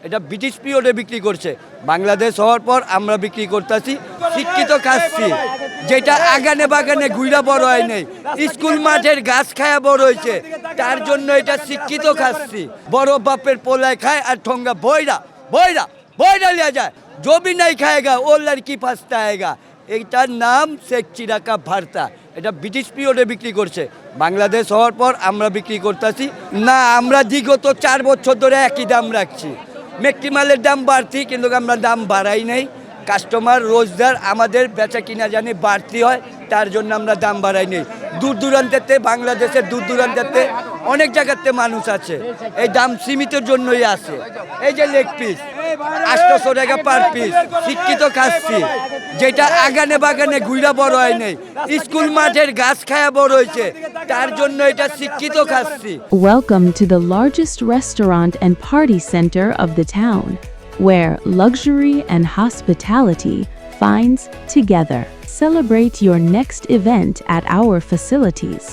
এটা ব্রিটিশ পিরিয়ডে বিক্রি করছে, বাংলাদেশ হওয়ার পর আমরা বিক্রি করতেছি। শিক্ষিত খাচ্ছি, যেটা আগানে বাগানে ঘুরা বড় হয় নাই, স্কুল মাঠের গাছ খায়া বড় হয়েছে, তার জন্য এটা শিক্ষিত খাচ্ছি। বড় বাপের পোলায় খায় আর ঠোঙ্গা বইরা বইরা বইরা লিয়া যায়, জবি নাই খায়গা ও লড়কি ফাঁসতা আয়েগা। এইটার নাম শেখ চিরাকা ভারতা। এটা ব্রিটিশ পিরিয়ডে বিক্রি করছে, বাংলাদেশ হওয়ার পর আমরা বিক্রি করতেছি না। আমরা বিগত 4 বছর ধরে একই দাম রাখছি। মেট্রি মালের দাম বাড়তি, কিন্তু আমরা দাম বাড়াই নাই। কাস্টমার রোজগার আমাদের বেচা কিনা জানি বাড়তি হয়, তার জন্য আমরা দাম বাড়াই নেই। দূর দূরান্তেতে, বাংলাদেশের দূর দূরান্তেতে অনেক জায়গাতে মানুষ আছে, এই দাম সীমিতের জন্যই আছে। এই যে লেগ পিস 800 টাকা পার পিস, শিক্ষিত খাচ্ছি, যেটা আগানে বাগানে ঘুরা বড় হয় নাই, স্কুল মাঠের গাছ খায়া বড় হয়েছে, তার জন্য এটা শিক্ষিত খাচ্ছি। Welcome to the largest restaurant and party center of the town, where luxury and hospitality finds together. Celebrate your next event at our facilities.